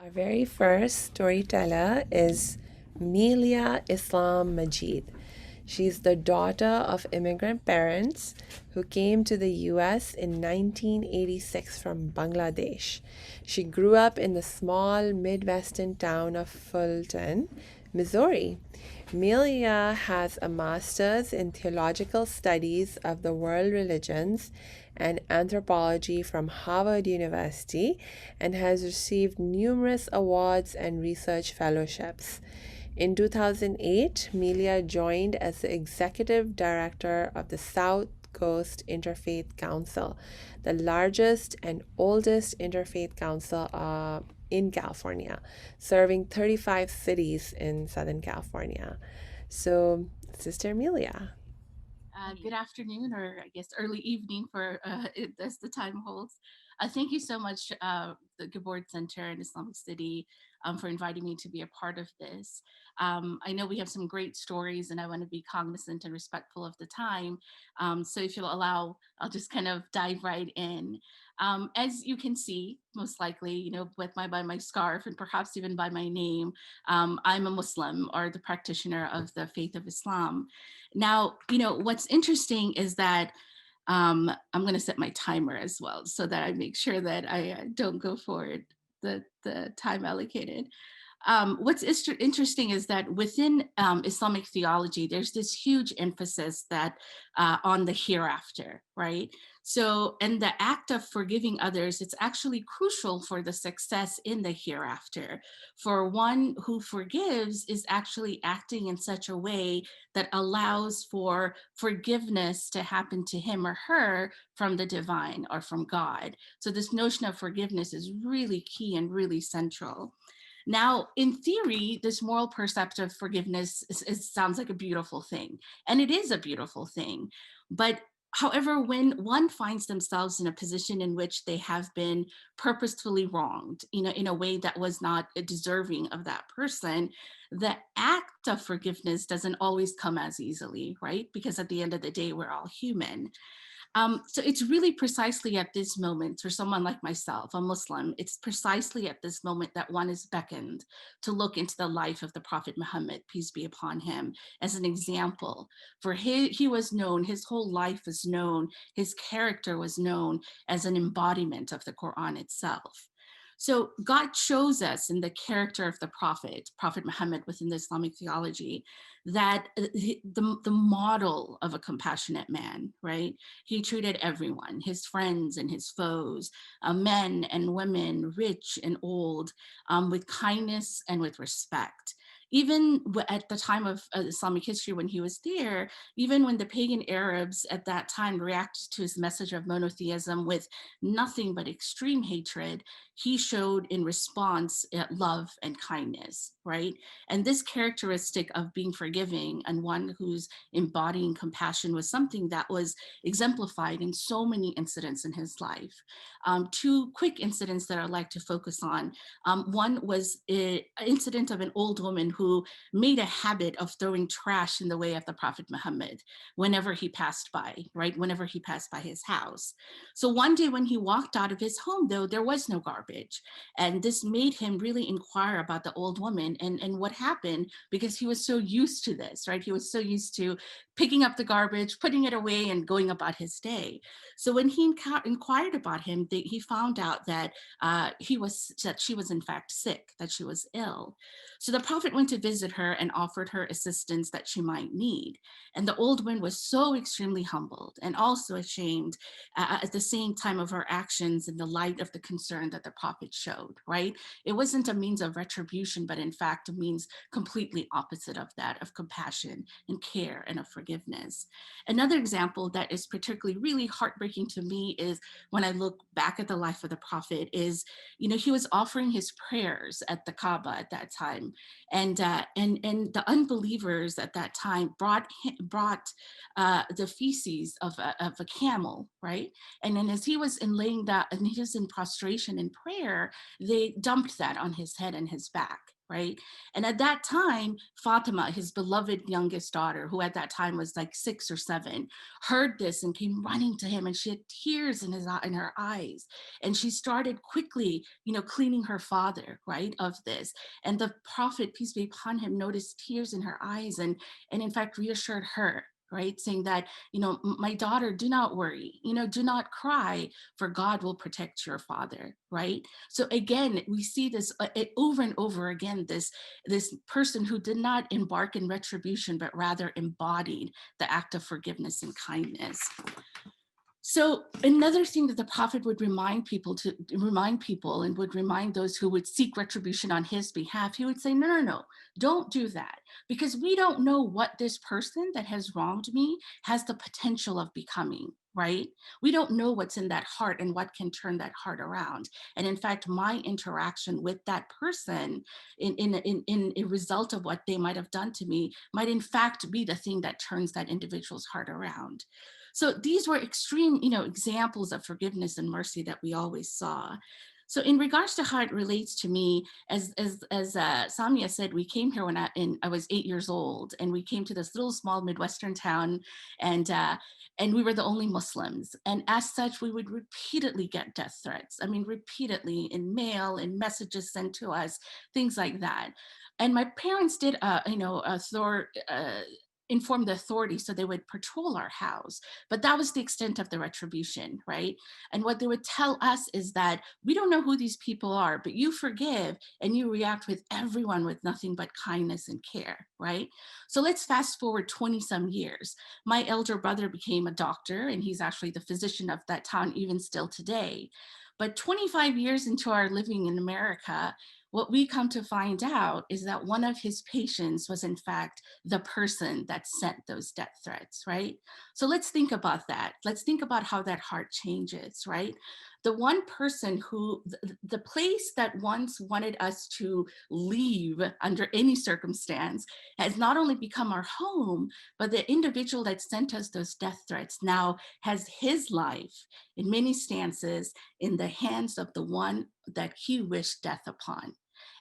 Our very first storyteller is Milia Islam Majid. She's the daughter of immigrant parents who came to the US in 1986 from Bangladesh. She grew up in the small Midwestern town of Fulton, Missouri. Milia has a master's in theological studies of the world religions and anthropology from Harvard University and has received numerous awards and research fellowships. In 2008, Milia joined as the executive director of the South Coast Interfaith Council, the largest and oldest interfaith council in California, serving 35 cities in Southern California. So, Sister Milia. Good afternoon, or I guess early evening for as the time holds. Thank you so much, the Goldberg Center in IslamiCity, for inviting me to be a part of this. I know we have some great stories, and I want to be cognizant and respectful of the time. So if you'll allow, I'll just kind of dive right in. As you can see, most likely, by my scarf and perhaps even by my name, I'm a Muslim or the practitioner of the faith of Islam. Now, what's interesting is that I'm going to set my timer as well so that I make sure that I don't go forward the time allocated. What's interesting is that within Islamic theology, there's this huge emphasis that on the hereafter, right? So, and the act of forgiving others, it's actually crucial for the success in the hereafter. For one who forgives is actually acting in such a way that allows for forgiveness to happen to him or her from the divine or from God. So this notion of forgiveness is really key and really central. Now, in theory, this moral percept of forgiveness sounds like a beautiful thing, and it is a beautiful thing. But however, when one finds themselves in a position in which they have been purposefully wronged, in a way that was not deserving of that person, the act of forgiveness doesn't always come as easily, right? Because at the end of the day, we're all human. So it's really precisely at this moment, for someone like myself, a Muslim, it's precisely at this moment that one is beckoned to look into the life of the Prophet Muhammad, peace be upon him, as an example. For he was known, his whole life was known, his character was known as an embodiment of the Quran itself. So God chose us in the character of the Prophet Muhammad within the Islamic theology, that the model of a compassionate man, right? He treated everyone, his friends and his foes, men and women, rich and old, with kindness and with respect. Even at the time of Islamic history when he was there, even when the pagan Arabs at that time reacted to his message of monotheism with nothing but extreme hatred, he showed in response love and kindness, right? And this characteristic of being forgiving and one who's embodying compassion was something that was exemplified in so many incidents in his life. Two quick incidents that I'd like to focus on. One was an incident of an old woman who made a habit of throwing trash in the way of the Prophet Muhammad whenever he passed by, right? Whenever he passed by his house. So one day when he walked out of his home, though, there was no garbage. And this made him really inquire about the old woman and what happened, because he was so used to this, right? He was so used to picking up the garbage, putting it away, and going about his day. So when he inquired about him, he found out that that she was in fact sick, that she was ill. So the prophet went to visit her and offered her assistance that she might need. And the old woman was so extremely humbled and also ashamed at the same time of her actions in the light of the concern that the prophet showed, right? It wasn't a means of retribution, but in fact, a means completely opposite of that, of compassion and care and of forgiveness. Another example that is particularly really heartbreaking to me is when I look back at the life of the prophet is, he was offering his prayers at the Kaaba at that time. And the unbelievers at that time brought the feces of a camel, right? And then as he was in laying that, and he was in prostration in prayer, they dumped that on his head and his back. right? And at that time, Fatima, his beloved youngest daughter, who at that time was like 6 or 7, heard this and came running to him, and she had tears in her eyes. And she started quickly, cleaning her father, right, of this. And the Prophet, peace be upon him, noticed tears in her eyes and in fact reassured her, right, saying that, my daughter, do not worry, do not cry, for God will protect your father, right? So again, we see this over and over again, this person who did not embark in retribution, but rather embodied the act of forgiveness and kindness. So another thing that the Prophet would remind people and would remind those who would seek retribution on his behalf, he would say, no, don't do that, because we don't know what this person that has wronged me has the potential of becoming, right? We don't know what's in that heart and what can turn that heart around. And in fact, my interaction with that person in a result of what they might have done to me might in fact be the thing that turns that individual's heart around. So these were extreme, examples of forgiveness and mercy that we always saw. So in regards to how it relates to me, as Samia said, we came here when I was 8 years old, and we came to this little small Midwestern town, and we were the only Muslims. And as such, we would repeatedly get death threats. I mean, repeatedly in mail, in messages sent to us, things like that. And my parents did, inform the authorities so they would patrol our house. But that was the extent of the retribution, right? And what they would tell us is that we don't know who these people are, but you forgive and you react with everyone with nothing but kindness and care, right? So let's fast forward 20 some years. My elder brother became a doctor, and he's actually the physician of that town even still today. But 25 years into our living in America, what we come to find out is that one of his patients was in fact the person that sent those death threats, right? So let's think about that. Let's think about how that heart changes, right? The one person who, the place that once wanted us to leave under any circumstance, has not only become our home, but the individual that sent us those death threats now has his life, in many stances, in the hands of the one that he wished death upon.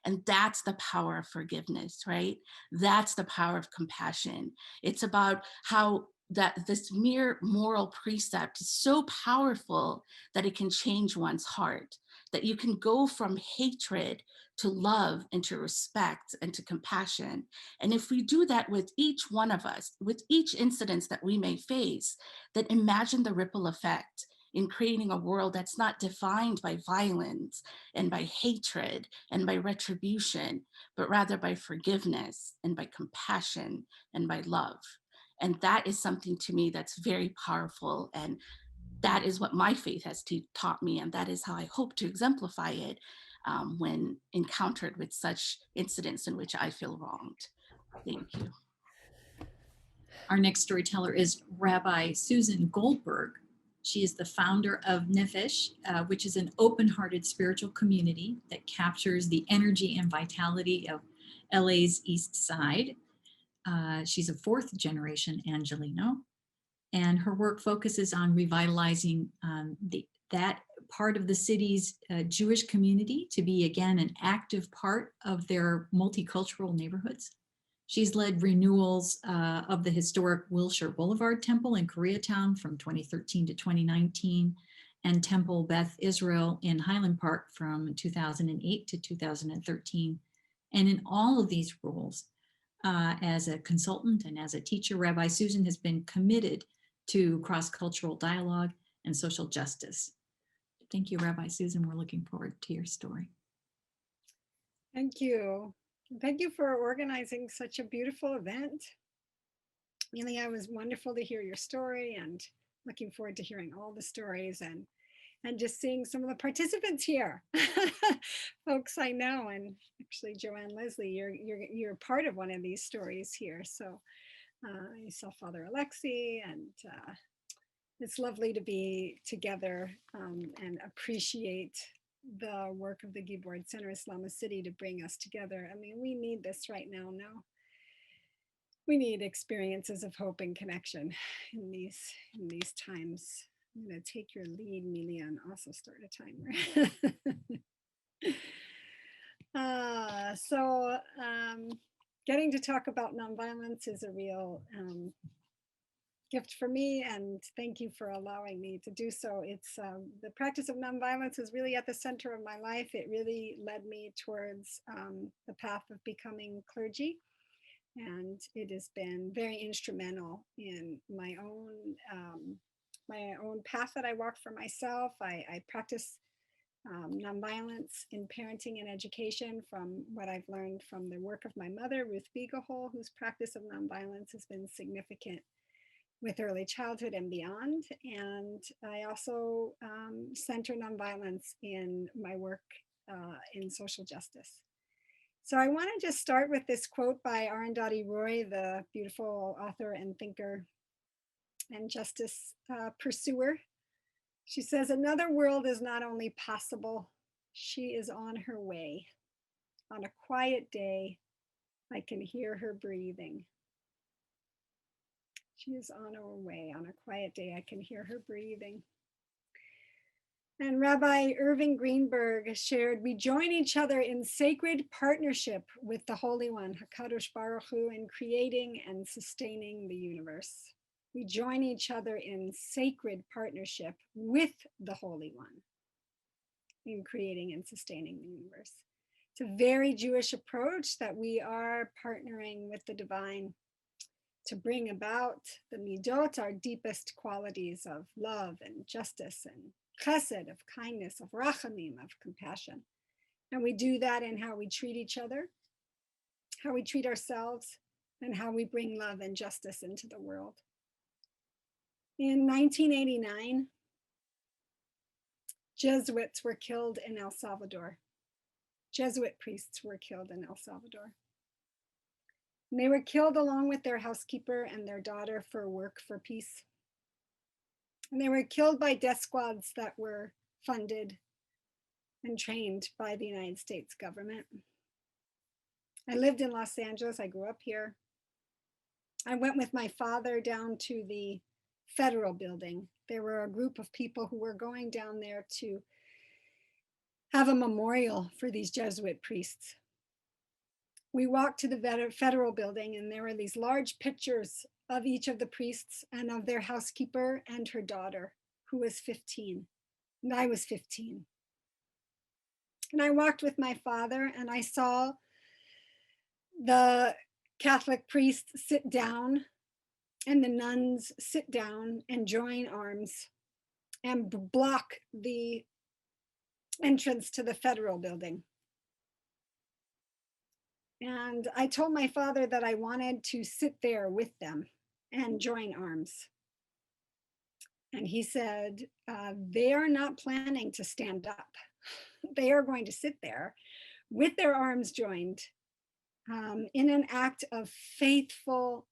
And that's the power of forgiveness, right? That's the power of compassion. It's about how that this mere moral precept is so powerful that it can change one's heart, that you can go from hatred to love and to respect and to compassion. And if we do that with each one of us, with each incident that we may face, then imagine the ripple effect in creating a world that's not defined by violence and by hatred and by retribution, but rather by forgiveness and by compassion and by love. And that is something to me that's very powerful. And that is what my faith has taught me. And that is how I hope to exemplify it when encountered with such incidents in which I feel wronged. Thank you. Our next storyteller is Rabbi Susan Goldberg. She is the founder of Nefesh, which is an open-hearted spiritual community that captures the energy and vitality of LA's East Side. She's a fourth generation Angelino, and her work focuses on revitalizing that part of the city's Jewish community to be, again, an active part of their multicultural neighborhoods. She's led renewals of the historic Wilshire Boulevard Temple in Koreatown from 2013 to 2019, and Temple Beth Israel in Highland Park from 2008 to 2013. And in all of these roles, as a consultant and as a teacher, Rabbi Susan has been committed to cross-cultural dialogue and social justice. Thank you, Rabbi Susan. We're looking forward to your story. Thank you. Thank you for organizing such a beautiful event. Milia, it was wonderful to hear your story, and looking forward to hearing all the stories and just seeing some of the participants here. Folks I know, and actually Joanne Leslie, you're part of one of these stories here. So I saw Father Alexi, and it's lovely to be together and appreciate the work of the Goldberg Center, IslamiCity, to bring us together. I mean, we need this right now. We need experiences of hope and connection in these times. I'm going to take your lead, Milia, and also start a timer. Getting to talk about nonviolence is a real gift for me, and thank you for allowing me to do so. It's the practice of nonviolence is really at the center of my life. It really led me towards the path of becoming clergy, and it has been very instrumental in my own path that I walk for myself. I practice nonviolence in parenting and education from what I've learned from the work of my mother, Ruth Beaglehole, whose practice of nonviolence has been significant with early childhood and beyond. And I also center nonviolence in my work in social justice. So I want to just start with this quote by Arundhati Roy, the beautiful author and thinker and justice pursuer. She says, "Another world is not only possible, she is on her way. On a quiet day, I can hear her breathing." She is on her way. On a quiet day, I can hear her breathing. And Rabbi Irving Greenberg shared, "We join each other in sacred partnership with the Holy One, HaKadosh Baruch Hu, in creating and sustaining the universe. We join each other in sacred partnership with the Holy One in creating and sustaining the universe." It's a very Jewish approach that we are partnering with the divine to bring about the midot, our deepest qualities of love and justice and chesed, of kindness, of rachamim, of compassion. And we do that in how we treat each other, how we treat ourselves, and how we bring love and justice into the world. In 1989, Jesuits were killed in El Salvador. Jesuit priests were killed in El Salvador. And they were killed along with their housekeeper and their daughter for work for peace. And they were killed by death squads that were funded and trained by the United States government. I lived in Los Angeles. I grew up here. I went with my father down to the federal building. There were a group of people who were going down there to have a memorial for these Jesuit priests. We walked to the federal building, and there were these large pictures of each of the priests and of their housekeeper and her daughter, who was 15, and I was 15. And I walked with my father, and I saw the Catholic priests sit down and the nuns sit down and join arms and block the entrance to the federal building. And I told my father that I wanted to sit there with them and join arms. And he said, they are not planning to stand up. They are going to sit there with their arms joined in an act of faith-filled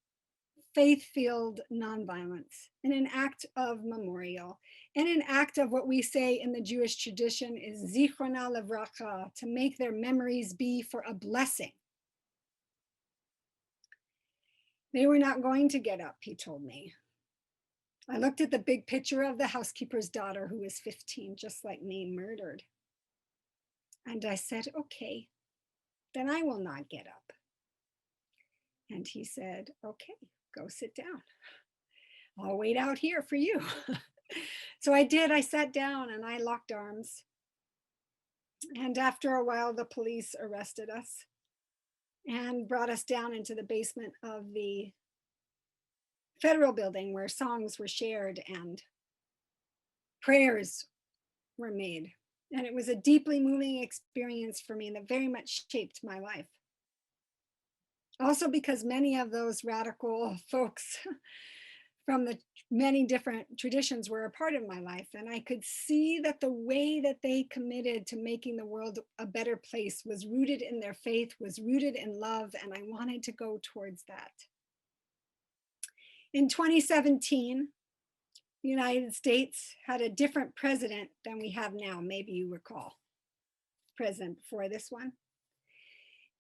nonviolence, in an act of memorial, in an act of what we say in the Jewish tradition is zichrona levracha, to make their memories be for a blessing. They were not going to get up, he told me. I looked at the big picture of the housekeeper's daughter, who was 15, just like me, murdered. And I said, okay, then I will not get up. And he said, okay, go sit down. I'll wait out here for you. So I did. I sat down and I locked arms. And after a while, the police arrested us and brought us down into the basement of the federal building, where songs were shared and prayers were made. And it was a deeply moving experience for me that very much shaped my life. Also because many of those radical folks from the many different traditions were a part of my life. And I could see that the way that they committed to making the world a better place was rooted in their faith, was rooted in love, and I wanted to go towards that. In 2017, the United States had a different president than we have now. Maybe you recall, president before this one.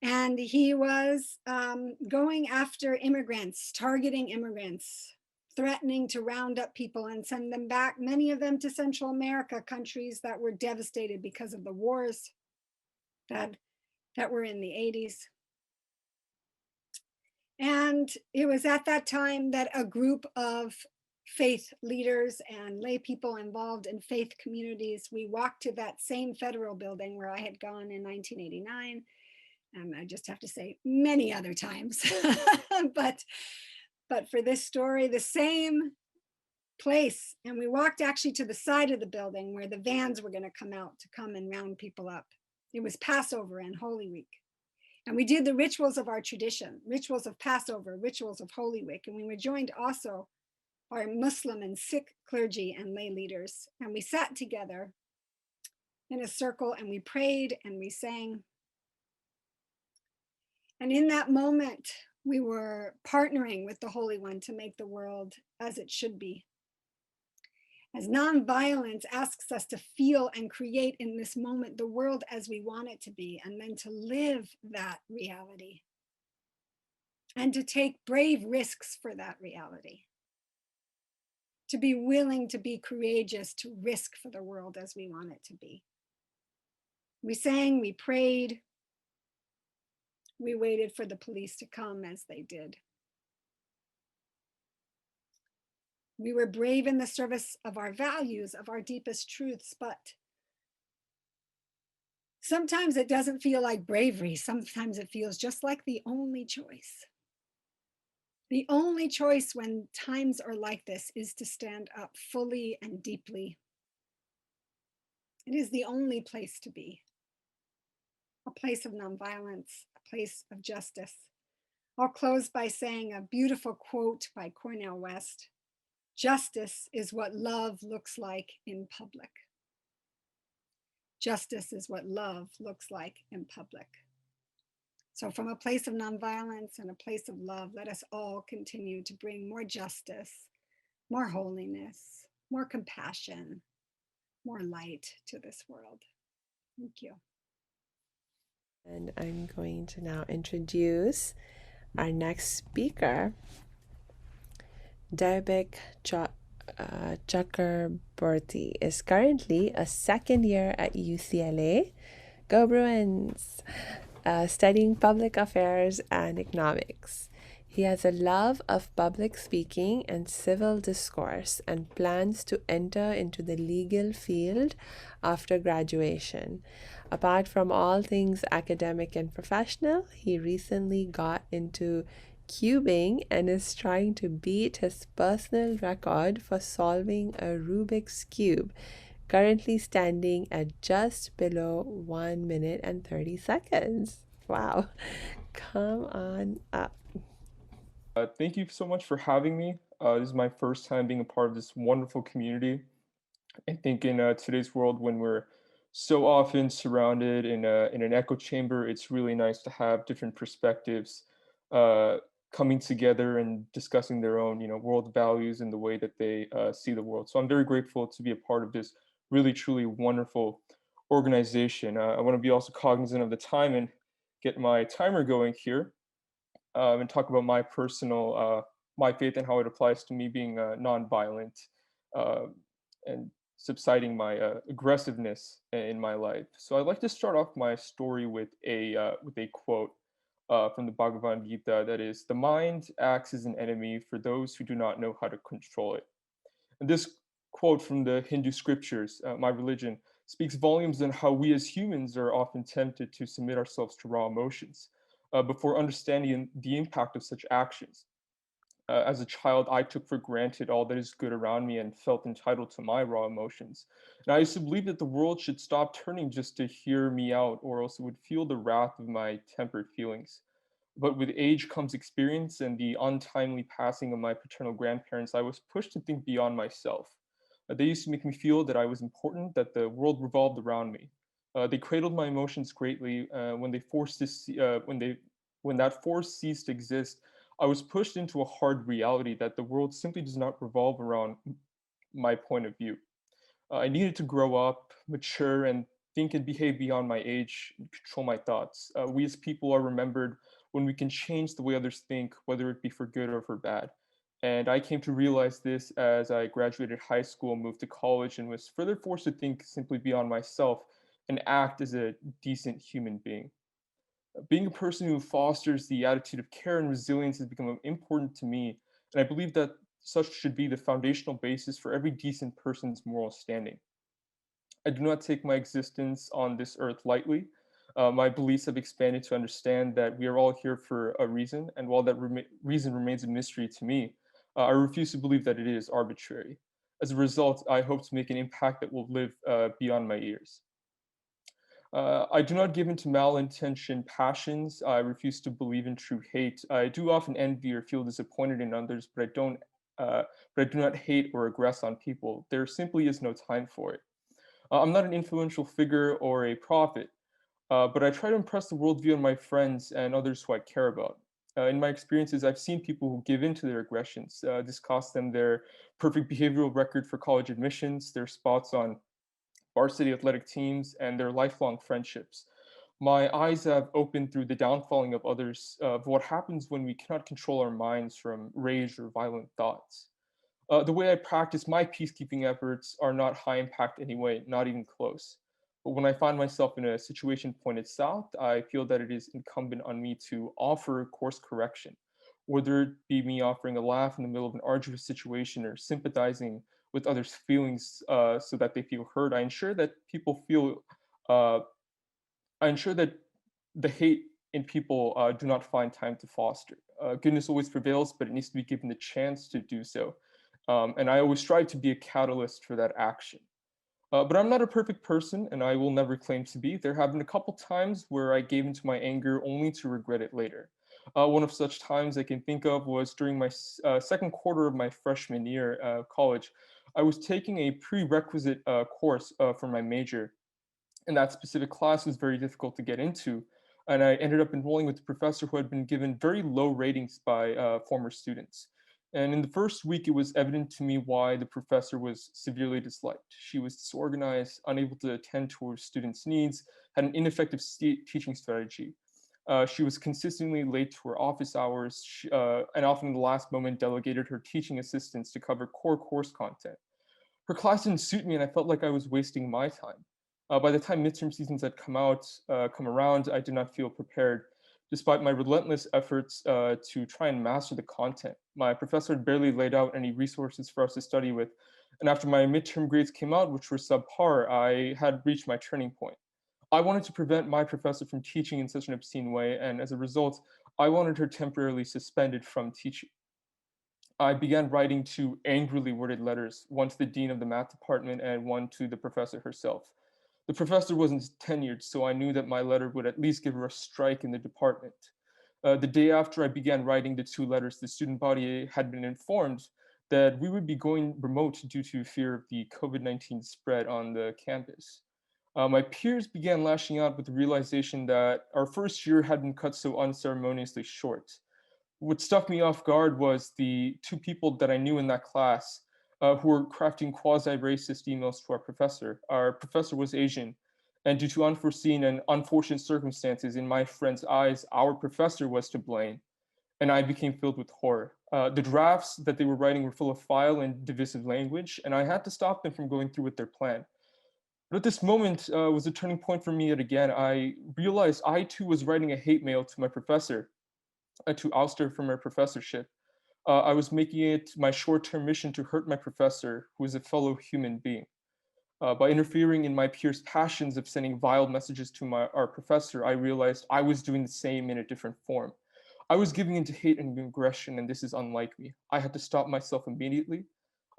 And he was going after immigrants, targeting immigrants, threatening to round up people and send them back, many of them to Central America, countries that were devastated because of the wars that that were in the 80s. And it was at that time that a group of faith leaders and lay people involved in faith communities, we walked to that same federal building where I had gone in 1989. And I just have to say many other times, but for this story, the same place. And we walked actually to the side of the building where the vans were going to come out to come and round people up. It was Passover and Holy Week. And we did the rituals of our tradition, rituals of Passover, rituals of Holy Week. And we were joined also by Muslim and Sikh clergy and lay leaders. And we sat together in a circle and we prayed and we sang. And in that moment, we were partnering with the Holy One to make the world as it should be. As nonviolence asks us to feel and create in this moment the world as we want it to be, and then to live that reality and to take brave risks for that reality, to be willing to be courageous, to risk for the world as we want it to be. We sang, we prayed, we waited for the police to come as they did. We were brave in the service of our values, of our deepest truths, but sometimes it doesn't feel like bravery. Sometimes it feels just like the only choice. The only choice when times are like this is to stand up fully and deeply. It is the only place to be. A place of nonviolence, a place of justice. I'll close by saying a beautiful quote by Cornel West. Justice is what love looks like in public. Justice is what love looks like in public. So from a place of nonviolence and a place of love, let us all continue to bring more justice, more holiness, more compassion, more light to this world. Thank you. And I'm going to now introduce our next speaker, Daibek Chakraborty is currently a second year at UCLA. Go Bruins! Studying public affairs and economics. He has a love of public speaking and civil discourse and plans to enter into the legal field after graduation. Apart from all things academic and professional, he recently got into cubing and is trying to beat his personal record for solving a Rubik's Cube, currently standing at just below 1 minute and 30 seconds. Wow. Come on up. Thank you so much for having me. This is my first time being a part of this wonderful community. I think in today's world, when we're so often surrounded in an echo chamber, it's really nice to have different perspectives coming together and discussing their own, world values and the way that they see the world. So I'm very grateful to be a part of this really, truly wonderful organization. I want to be also cognizant of the time and get my timer going here and talk about my personal, my faith and how it applies to me being nonviolent and subsiding my aggressiveness in my life. So I'd like to start off my story with a quote from the Bhagavad Gita that is, "The mind acts as an enemy for those who do not know how to control it." And this quote from the Hindu scriptures, my religion, speaks volumes on how we as humans are often tempted to submit ourselves to raw emotions before understanding the impact of such actions. As a child, I took for granted all that is good around me and felt entitled to my raw emotions. And I used to believe that the world should stop turning just to hear me out, or else it would feel the wrath of my tempered feelings. But with age comes experience and the untimely passing of my paternal grandparents, I was pushed to think beyond myself. They used to make me feel that I was important, that the world revolved around me. They cradled my emotions greatly when they forced to see, when that force ceased to exist. I was pushed into a hard reality that the world simply does not revolve around my point of view. I needed to grow up, mature, and think and behave beyond my age, and control my thoughts. We as people are remembered when we can change the way others think, whether it be for good or for bad. And I came to realize this as I graduated high school, moved to college, and was further forced to think simply beyond myself and act as a decent human being. Being a person who fosters the attitude of care and resilience has become important to me, and I believe that such should be the foundational basis for every decent person's moral standing. I do not take my existence on this earth lightly. My beliefs have expanded to understand that we are all here for a reason, and while that reason remains a mystery to me, I refuse to believe that it is arbitrary. As a result, I hope to make an impact that will live beyond my years. I do not give in to malintentioned passions. I refuse to believe in true hate. I do often envy or feel disappointed in others, but Uh, but I do not hate or aggress on people. There simply is no time for it. I'm not an influential figure or a prophet, but I try to impress the worldview on my friends and others who I care about. In my experiences, I've seen people who give in to their aggressions. This costs them their perfect behavioral record for college admissions, their spots on varsity athletic teams, and their lifelong friendships. My eyes have opened through the downfalling of others of what happens when we cannot control our minds from rage or violent thoughts. The way I practice my peacekeeping efforts are not high impact anyway, not even close. But when I find myself in a situation pointed south, I feel that it is incumbent on me to offer course correction, whether it be me offering a laugh in the middle of an arduous situation or sympathizing with others' feelings so that they feel heard. Uh, I ensure that the hate in people do not find time to foster. Goodness always prevails, but it needs to be given the chance to do so. And I always strive to be a catalyst for that action. But I'm not a perfect person, and I will never claim to be. There have been a couple times where I gave into my anger only to regret it later. One of such times I can think of was during my second quarter of my freshman year of college. I was taking a prerequisite course for my major, and that specific class was very difficult to get into. And I ended up enrolling with a professor who had been given very low ratings by former students. And in the first week, it was evident to me why the professor was severely disliked. She was disorganized, unable to attend to her students' needs, had an ineffective teaching strategy. She was consistently late to her office hours, and often in the last moment delegated her teaching assistants to cover core course content. Her class didn't suit me, and I felt like I was wasting my time. By the time midterm seasons had come around, I did not feel prepared, despite my relentless efforts to try and master the content. My professor had barely laid out any resources for us to study with, and after my midterm grades came out, which were subpar, I had reached my turning point. I wanted to prevent my professor from teaching in such an obscene way, and as a result, I wanted her temporarily suspended from teaching. I began writing two angrily worded letters, one to the dean of the math department and one to the professor herself. The professor wasn't tenured, so I knew that my letter would at least give her a strike in the department. The day after I began writing the two letters, the student body had been informed that we would be going remote due to fear of the COVID-19 spread on the campus. My peers began lashing out with the realization that our first year had been cut so unceremoniously short. What struck me off guard was the two people that I knew in that class who were crafting quasi-racist emails to our professor. Our professor was Asian, and due to unforeseen and unfortunate circumstances, in my friend's eyes, our professor was to blame, and I became filled with horror. The drafts that they were writing were full of vile and divisive language, and I had to stop them from going through with their plan. But at this moment was a turning point for me yet again. I realized I too was writing a hate mail to my professor to oust her from her professorship. I was making it my short-term mission to hurt my professor, who is a fellow human being. By interfering in my peers' passions of sending vile messages to our professor, I realized I was doing the same in a different form. I was giving into hate and aggression, and this is unlike me. I had to stop myself immediately.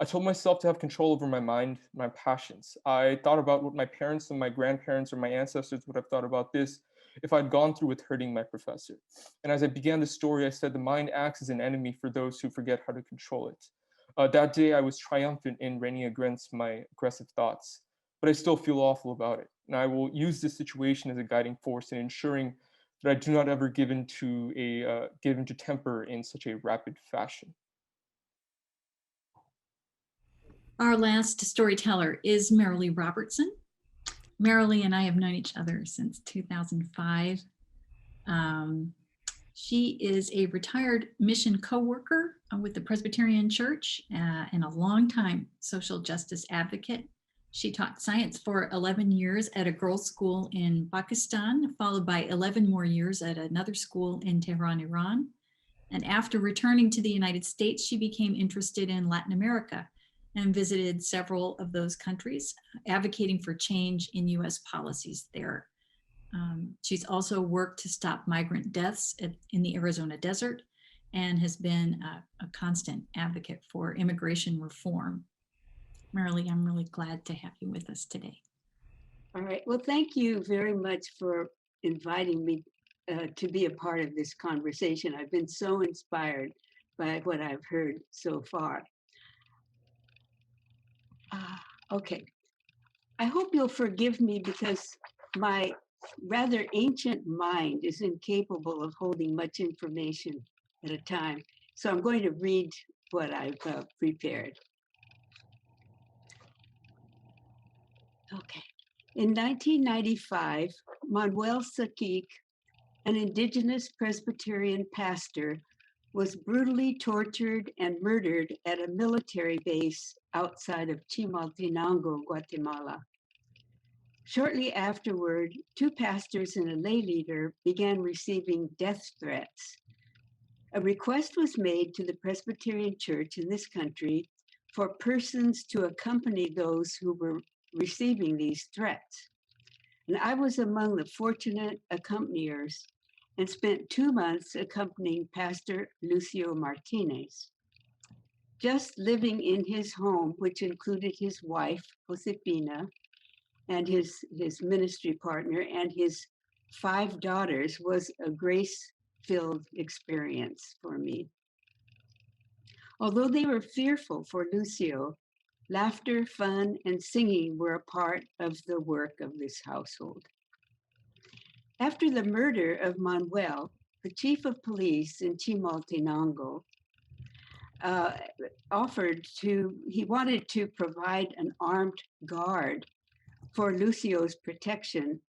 I told myself to have control over my mind, my passions. I thought about what my parents and my grandparents or my ancestors would have thought about this if I'd gone through with hurting my professor. And as I began the story, I said the mind acts as an enemy for those who forget how to control it. That day, I was triumphant in reining against my aggressive thoughts, but I still feel awful about it. And I will use this situation as a guiding force in ensuring that I do not ever give into temper in such a rapid fashion. Our last storyteller is Marylee Robertson. Marylee and I have known each other since 2005. She is a retired mission co-worker with the Presbyterian Church and a longtime social justice advocate. She taught science for 11 years at a girls' school in Pakistan, followed by 11 more years at another school in Tehran, Iran. And after returning to the United States, she became interested in Latin America and visited several of those countries, advocating for change in US policies there. She's also worked to stop migrant deaths in the Arizona desert and has been a constant advocate for immigration reform. Marylee, I'm really glad to have you with us today. All right. Well, thank you very much for inviting me to be a part of this conversation. I've been so inspired by what I've heard so far. Okay. I hope you'll forgive me because my rather ancient mind is incapable of holding much information at a time. So I'm going to read what I've prepared. Okay. In 1995, Manuel Sakik, an indigenous Presbyterian pastor, was brutally tortured and murdered at a military base outside of Chimaltenango, Guatemala. Shortly afterward, two pastors and a lay leader began receiving death threats. A request was made to the Presbyterian Church in this country for persons to accompany those who were receiving these threats. And I was among the fortunate accompaniers and spent 2 months accompanying Pastor Lucio Martinez. Just living in his home, which included his wife, Josefina, and his ministry partner and his 5 daughters, was a grace-filled experience for me. Although they were fearful for Lucio, laughter, fun, and singing were a part of the work of this household. After the murder of Manuel, the chief of police in Chimaltenango he wanted to provide an armed guard for Lucio's protection,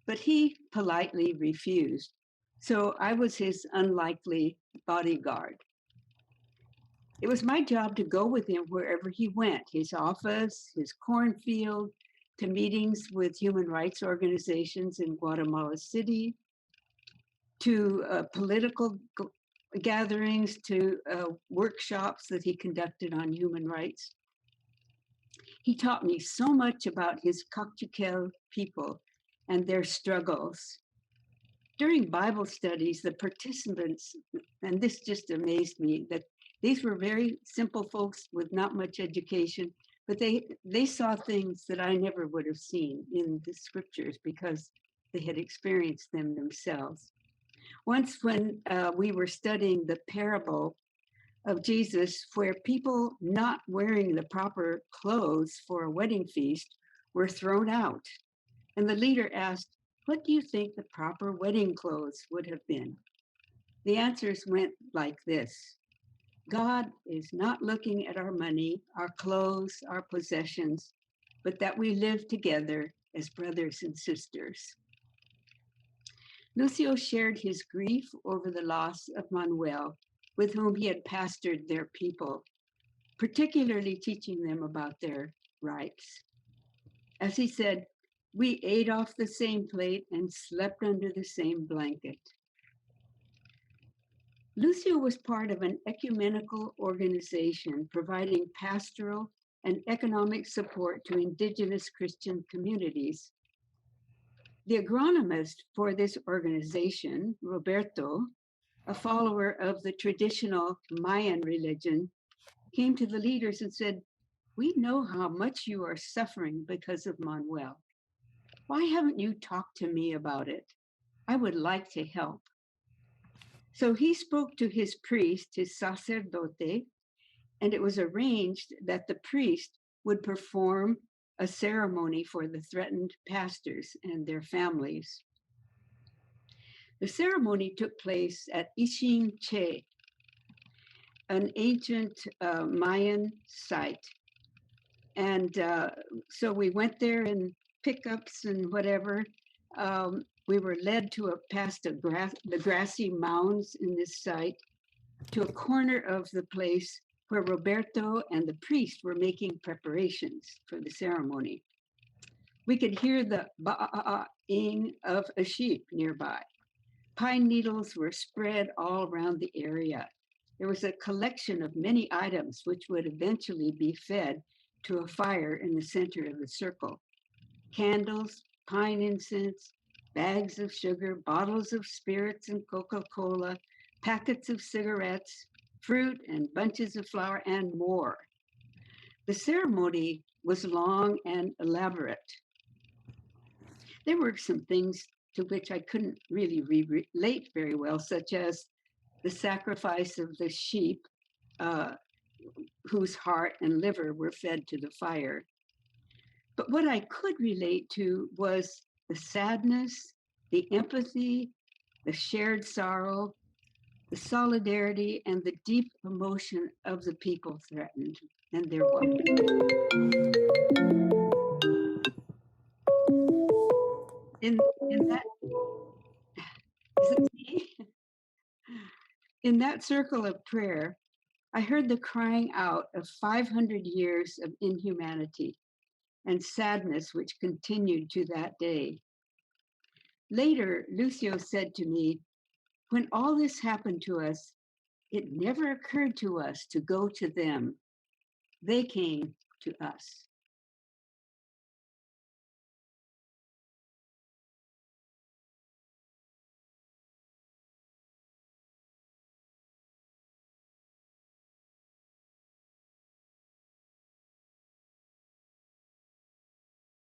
but he politely refused. So I was his unlikely bodyguard. It was my job to go with him wherever he went, his office, his cornfield, to meetings with human rights organizations in Guatemala City, to political gatherings, to workshops that he conducted on human rights. He taught me so much about his Kakchikel people and their struggles. During Bible studies, the participants, and this just amazed me, that these were very simple folks with not much education, but they saw things that I never would have seen in the scriptures because they had experienced them themselves. Once when we were studying the parable of Jesus, where people not wearing the proper clothes for a wedding feast were thrown out, and the leader asked, "What do you think the proper wedding clothes would have been?" The answers went like this: God is not looking at our money, our clothes, our possessions, but that we live together as brothers and sisters. Lucio shared his grief over the loss of Manuel, with whom he had pastored their people, particularly teaching them about their rights. As he said, "We ate off the same plate and slept under the same blanket." Lucio was part of an ecumenical organization providing pastoral and economic support to indigenous Christian communities. The agronomist for this organization, Roberto, a follower of the traditional Mayan religion, came to the leaders and said, "We know how much you are suffering because of Manuel. Why haven't you talked to me about it? I would like to help." So he spoke to his priest, his sacerdote, and it was arranged that the priest would perform a ceremony for the threatened pastors and their families. The ceremony took place at Ixin Che, an ancient Mayan site. And so we went there in pickups and whatever. We were led past the grassy mounds in this site to a corner of the place where Roberto and the priest were making preparations for the ceremony. We could hear the baa-ing of a sheep nearby. Pine needles were spread all around the area. There was a collection of many items which would eventually be fed to a fire in the center of the circle. Candles, pine incense, bags of sugar, bottles of spirits and Coca-Cola, packets of cigarettes, fruit and bunches of flower, and more. The ceremony was long and elaborate. There were some things to which I couldn't really relate very well, such as the sacrifice of the sheep whose heart and liver were fed to the fire. But what I could relate to was the sadness, the empathy, the shared sorrow, the solidarity, and the deep emotion of the people threatened and their welfare. In that, is it me? In that circle of prayer, I heard the crying out of 500 years of inhumanity and sadness which continued to that day. Later, Lucio said to me, when all this happened to us, it never occurred to us to go to them. They came to us.